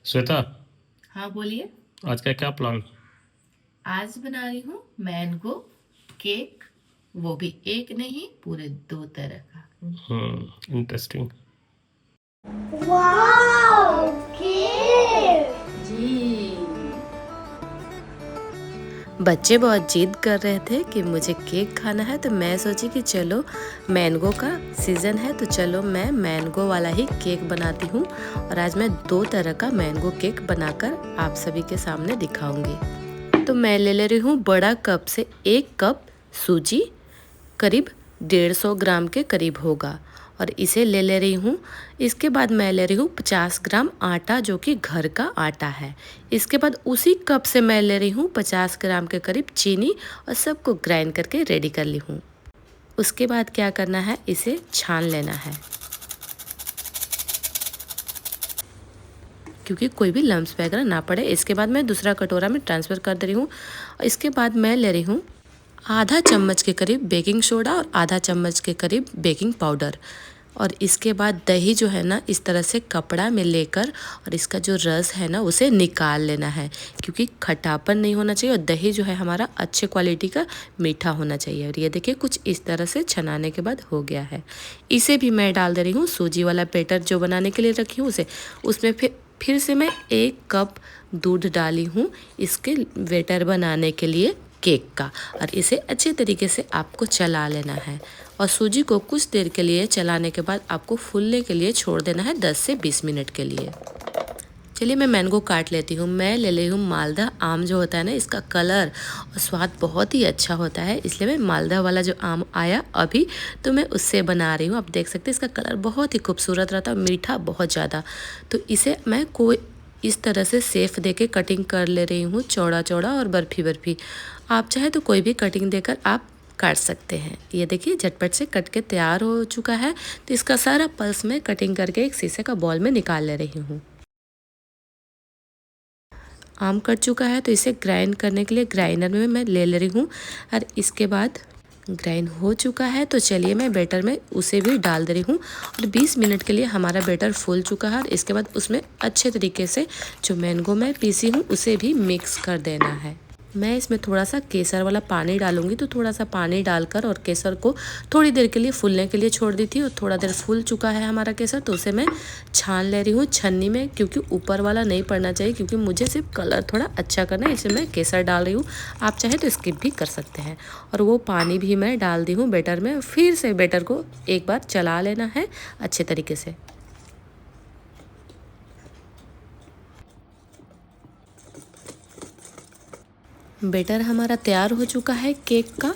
श्वेता, हाँ बोलिए। आज का क्या प्लान? आज बना रही हूँ मैंगो केक। वो भी एक नहीं, पूरे दो तरह का। इंटरेस्टिंग। Wow cake. जी। बच्चे बहुत जिद कर रहे थे कि मुझे केक खाना है, तो मैं सोची कि चलो मैंगो का सीज़न है तो चलो मैं मैंगो वाला ही केक बनाती हूँ। और आज मैं 2 तरह का मैंगो केक बनाकर आप सभी के सामने दिखाऊंगी। तो मैं ले रही हूँ बड़ा कप से 1 कप सूजी, करीब 150 ग्राम के करीब होगा, और इसे ले रही हूँ। इसके बाद मैं ले रही हूँ 50 ग्राम आटा, जो कि घर का आटा है। इसके बाद उसी कप से मैं ले रही हूँ 50 ग्राम के करीब चीनी, और सबको ग्राइंड करके रेडी कर ली हूँ। उसके बाद क्या करना है, इसे छान लेना है, क्योंकि कोई भी लम्स वगैरह ना पड़े। इसके बाद मैं दूसरा कटोरा में ट्रांसफ़र कर दे रही हूँ। इसके बाद मैं ले रही हूँ आधा चम्मच के करीब बेकिंग सोडा और आधा चम्मच के करीब बेकिंग पाउडर। और इसके बाद दही जो है ना, इस तरह से कपड़ा में लेकर और इसका जो रस है ना उसे निकाल लेना है, क्योंकि खट्टापन नहीं होना चाहिए और दही जो है हमारा अच्छे क्वालिटी का मीठा होना चाहिए। और ये देखिए कुछ इस तरह से छनाने के बाद हो गया है। इसे भी मैं डाल दे रही हूँ सूजी वाला बैटर जो बनाने के लिए रखी हूँ उसे। उसमें फिर से मैं 1 कप दूध डाली हूँ इसके बैटर बनाने के लिए केक का। और इसे अच्छे तरीके से आपको चला लेना है, और सूजी को कुछ देर के लिए चलाने के बाद आपको फूलने के लिए छोड़ देना है 10 से 20 मिनट के लिए। चलिए मैं मैंगो काट लेती हूँ। मैं ले रही हूँ मालदा आम। जो होता है ना, इसका कलर और स्वाद बहुत ही अच्छा होता है, इसलिए मैं मालदा वाला जो आम आया अभी, तो मैं उससे बना रही हूँ। आप देख सकते हैं इसका कलर बहुत ही खूबसूरत रहता है, मीठा बहुत ज़्यादा। तो इसे मैं कोई इस तरह से सेफ दे के कटिंग कर ले रही हूँ, चौड़ा चौड़ा और बर्फी बर्फी। आप चाहे तो कोई भी कटिंग देकर आप काट सकते हैं। ये देखिए झटपट से कट के तैयार हो चुका है। तो इसका सारा पल्स मैं कटिंग करके एक शीशे का बॉल में निकाल ले रही हूँ। आम कट चुका है तो इसे ग्राइंड करने के लिए ग्राइंडर में मैं ले रही हूँ। और इसके बाद ग्राइंड हो चुका है तो चलिए मैं बैटर में उसे भी डाल दे रही हूँ। और 20 मिनट के लिए हमारा बैटर फूल चुका है। और इसके बाद उसमें अच्छे तरीके से जो मैंगो मैं पीसी हूँ उसे भी मिक्स कर देना है। मैं इसमें थोड़ा सा केसर वाला पानी डालूंगी, तो थोड़ा सा पानी डालकर और केसर को थोड़ी देर के लिए फूलने के लिए छोड़ दी थी। और थोड़ा देर फूल चुका है हमारा केसर, तो उसे मैं छान ले रही हूँ छन्नी में, क्योंकि ऊपर वाला नहीं पड़ना चाहिए, क्योंकि मुझे सिर्फ कलर थोड़ा अच्छा करना है, इसलिए मैं केसर डाल रही हूँ। आप चाहे तो स्किप भी कर सकते हैं। और वो पानी भी मैं डाल दी हूँ बैटर में। फिर से बैटर को एक बार चला लेना है अच्छे तरीके से। बैटर हमारा तैयार हो चुका है केक का।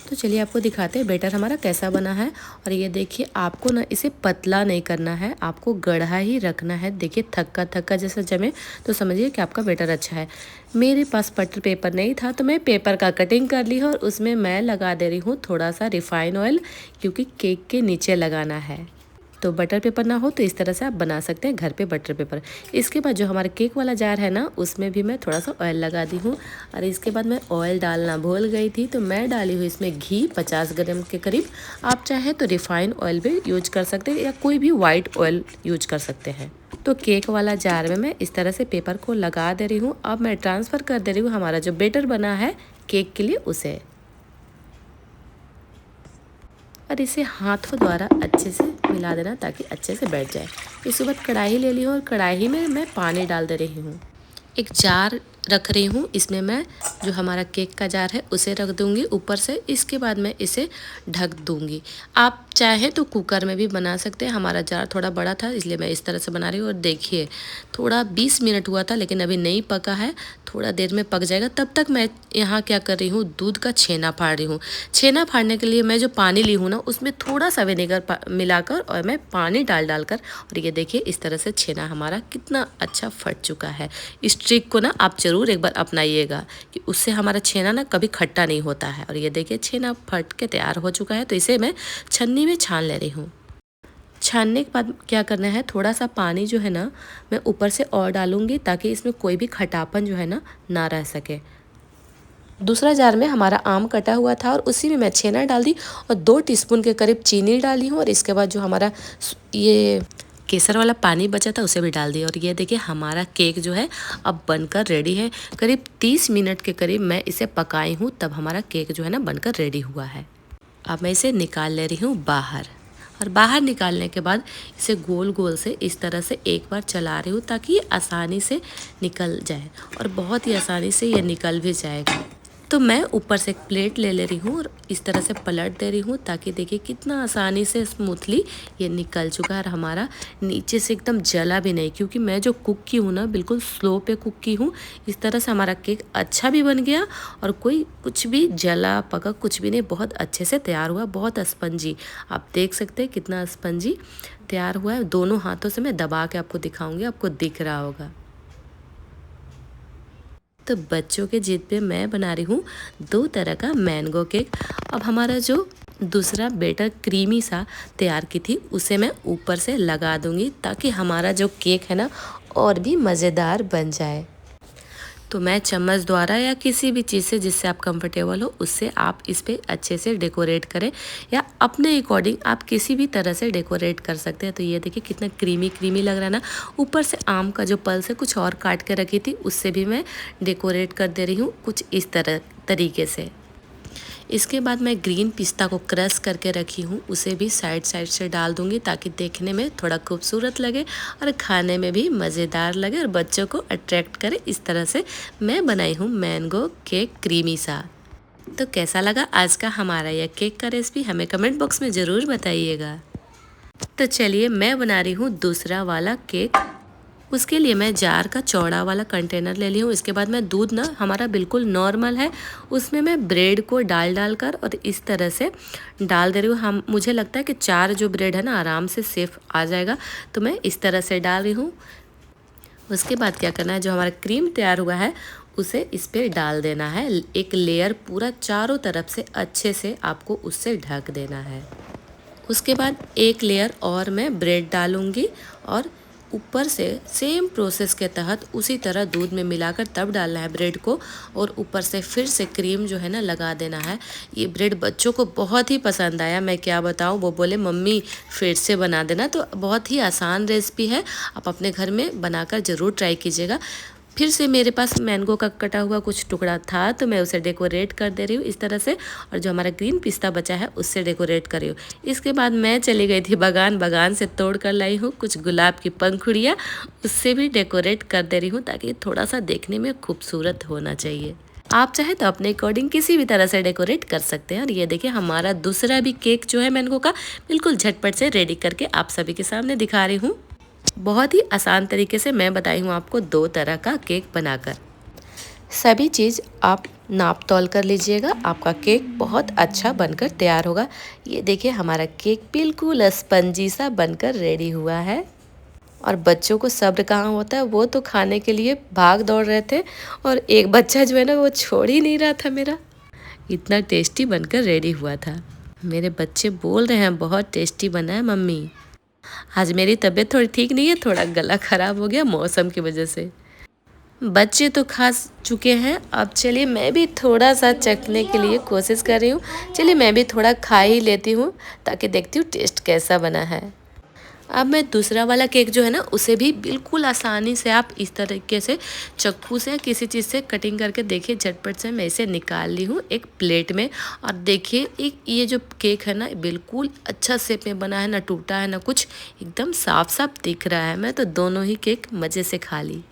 तो चलिए आपको दिखाते हैं बैटर हमारा कैसा बना है। और ये देखिए, आपको ना इसे पतला नहीं करना है, आपको गढ़ा ही रखना है। देखिए थक्का थक्का जैसा जमे तो समझिए कि आपका बैटर अच्छा है। मेरे पास बटर पेपर नहीं था तो मैं पेपर का कटिंग कर ली, और उसमें मैं लगा दे रही हूँ थोड़ा सा रिफाइन ऑयल, क्योंकि केक के नीचे लगाना है। तो बटर पेपर ना हो तो इस तरह से आप बना सकते हैं घर पे बटर पेपर। इसके बाद जो हमारा केक वाला जार है ना, उसमें भी मैं थोड़ा सा ऑयल लगा दी हूँ। और इसके बाद मैं ऑयल डालना भूल गई थी, तो मैं डाली हूँ इसमें घी 50 ग्राम के करीब। आप चाहे तो रिफाइंड ऑयल भी यूज कर सकते हैं, या कोई भी वाइट ऑयल यूज कर सकते हैं। तो केक वाला जार में मैं इस तरह से पेपर को लगा दे रही हूँ। अब मैं ट्रांसफ़र कर दे रही हूँ हमारा जो बैटर बना है केक के लिए उसे। और इसे हाथों द्वारा अच्छे से मिला देना ताकि अच्छे से बैठ जाए। इसके बाद कढ़ाई ले ली हूँ, और कढ़ाई में मैं पानी डाल दे रही हूँ। एक जार रख रही हूँ, इसमें मैं जो हमारा केक का जार है उसे रख दूँगी ऊपर से। इसके बाद मैं इसे ढक दूँगी। आप चाहे तो कुकर में भी बना सकते हैं। हमारा जार थोड़ा बड़ा था इसलिए मैं इस तरह से बना रही हूँ। और देखिए थोड़ा 20 मिनट हुआ था, लेकिन अभी नहीं पका है, थोड़ा देर में पक जाएगा। तब तक मैं यहाँ क्या कर रही हूँ, दूध का छेना फाड़ रही हूँ। छेना फाड़ने के लिए मैं जो पानी ली हूँ ना, उसमें थोड़ा सा विनेगर मिलाकर और मैं पानी डालकर, और ये देखिए इस तरह से छेना हमारा कितना अच्छा फट चुका है। इस ट्रिक को ना आप ज़रूर एक बार अपनाइएगा, कि उससे हमारा छेना ना कभी खट्टा नहीं होता है। और ये देखिए छेना फट के तैयार हो चुका है, तो इसे मैं छन्नी में छान ले रही हूँ। छानने के बाद क्या करना है, थोड़ा सा पानी जो है ना मैं ऊपर से और डालूंगी, ताकि इसमें कोई भी खटापन जो है ना रह सके। दूसरा जार में हमारा आम कटा हुआ था, और उसी में मैं छेना डाल दी और 2 टीस्पून के करीब चीनी डाली हूँ। और इसके बाद जो हमारा ये केसर वाला पानी बचा था उसे भी डाल दिया। और ये देखिए हमारा केक जो है अब बनकर रेडी है। करीब 30 मिनट के करीब मैं इसे पकाई हूँ, तब हमारा केक जो है ना बनकर रेडी हुआ है। अब मैं इसे निकाल ले रही हूँ बाहर। और बाहर निकालने के बाद इसे गोल गोल से इस तरह से एक बार चला रही हूँ ताकि ये आसानी से निकल जाए, और बहुत ही आसानी से ये निकल भी जाएगा। तो मैं ऊपर से एक प्लेट ले रही हूँ और इस तरह से पलट दे रही हूँ ताकि देखिए कितना आसानी से स्मूथली ये निकल चुका है। और हमारा नीचे से एकदम जला भी नहीं, क्योंकि मैं जो कुक की हूँ ना बिल्कुल स्लो पे कुक की हूँ। इस तरह से हमारा केक अच्छा भी बन गया और कोई कुछ भी जला पका कुछ भी नहीं, बहुत अच्छे से तैयार हुआ, बहुत स्पंजी। आप देख सकते हैं कितना स्पंजी तैयार हुआ है। दोनों हाथों से मैं दबा के आपको दिखाऊंगी, आपको दिख रहा होगा। तो बच्चों के जिद पे मैं बना रही हूँ 2 तरह का मैंगो केक। अब हमारा जो दूसरा बैटर क्रीमी सा तैयार की थी उसे मैं ऊपर से लगा दूंगी ताकि हमारा जो केक है ना और भी मज़ेदार बन जाए। तो मैं चम्मच द्वारा या किसी भी चीज़ से जिससे आप कंफर्टेबल हो उससे आप इस पे अच्छे से डेकोरेट करें, या अपने अकॉर्डिंग आप किसी भी तरह से डेकोरेट कर सकते हैं। तो ये देखिए कितना क्रीमी क्रीमी लग रहा है ना। ऊपर से आम का जो पल्स है कुछ और काट के रखी थी उससे भी मैं डेकोरेट कर दे रही हूँ कुछ इस तरीके से। इसके बाद मैं ग्रीन पिस्ता को क्रश करके रखी हूँ, उसे भी साइड साइड से डाल दूँगी ताकि देखने में थोड़ा खूबसूरत लगे और खाने में भी मज़ेदार लगे और बच्चों को अट्रैक्ट करे। इस तरह से मैं बनाई हूँ मैंगो केक क्रीमी सा। तो कैसा लगा आज का हमारा यह केक का रेसिपी, हमें कमेंट बॉक्स में ज़रूर बताइएगा। तो चलिए मैं बना रही हूँ दूसरा वाला केक। उसके लिए मैं जार का चौड़ा वाला कंटेनर ले ली हूँ। इसके बाद मैं दूध ना हमारा बिल्कुल नॉर्मल है, उसमें मैं ब्रेड को डाल कर और इस तरह से डाल दे रही हूँ। मुझे लगता है कि 4 जो ब्रेड है ना आराम से सेफ आ जाएगा, तो मैं इस तरह से डाल रही हूँ। उसके बाद क्या करना है, जो हमारा क्रीम तैयार हुआ है उसे इस पर डाल देना है। एक लेयर पूरा चारों तरफ से अच्छे से आपको उससे ढक देना है। उसके बाद एक लेयर और मैं ब्रेड डालूँगी और ऊपर से सेम प्रोसेस के तहत उसी तरह दूध में मिलाकर तब डालना है ब्रेड को, और ऊपर से फिर से क्रीम जो है ना लगा देना है। ये ब्रेड बच्चों को बहुत ही पसंद आया, मैं क्या बताऊँ, वो बोले मम्मी फिर से बना देना। तो बहुत ही आसान रेसिपी है, आप अपने घर में बनाकर ज़रूर ट्राई कीजिएगा। फिर से मेरे पास मैंगो का कटा हुआ कुछ टुकड़ा था तो मैं उसे डेकोरेट कर दे रही हूँ इस तरह से, और जो हमारा ग्रीन पिस्ता बचा है उससे डेकोरेट कर रही हूँ। इसके बाद मैं चली गई थी बागान से तोड़ कर लाई हूँ कुछ गुलाब की पंखुड़ियाँ, उससे भी डेकोरेट कर दे रही हूँ ताकि थोड़ा सा देखने में खूबसूरत होना चाहिए। आप चाहे तो अपने अकॉर्डिंग किसी भी तरह से डेकोरेट कर सकते हैं। और ये देखिए हमारा दूसरा भी केक जो है मैंगो का बिल्कुल झटपट से रेडी करके आप सभी के सामने दिखा रही हूँ। बहुत ही आसान तरीके से मैं बताई हूँ आपको 2 तरह का केक बनाकर। सभी चीज़ आप नाप तौल कर लीजिएगा, आपका केक बहुत अच्छा बनकर तैयार होगा। ये देखिए हमारा केक बिल्कुल स्पंजी सा बनकर रेडी हुआ है। और बच्चों को सब्र कहाँ होता है, वो तो खाने के लिए भाग दौड़ रहे थे, और एक बच्चा जो है ना वो छोड़ ही नहीं रहा था मेरा। इतना टेस्टी बनकर रेडी हुआ था। मेरे बच्चे बोल रहे हैं बहुत टेस्टी बना है मम्मी। आज मेरी तबीयत थोड़ी ठीक नहीं है, थोड़ा गला ख़राब हो गया मौसम की वजह से। बच्चे तो खा चुके हैं, अब चलिए मैं भी थोड़ा सा चखने के लिए कोशिश कर रही हूँ। चलिए मैं भी थोड़ा खा ही लेती हूँ ताकि देखती हूँ टेस्ट कैसा बना है। अब मैं दूसरा वाला केक जो है ना उसे भी बिल्कुल आसानी से आप इस तरीके से चाकू से किसी चीज़ से कटिंग करके देखिए झटपट से मैं इसे निकाल ली हूँ एक प्लेट में। और देखिए एक ये जो केक है ना बिल्कुल अच्छा शेप में बना है, ना टूटा है ना कुछ, एकदम साफ साफ दिख रहा है। मैं तो दोनों ही केक मज़े से खा ली।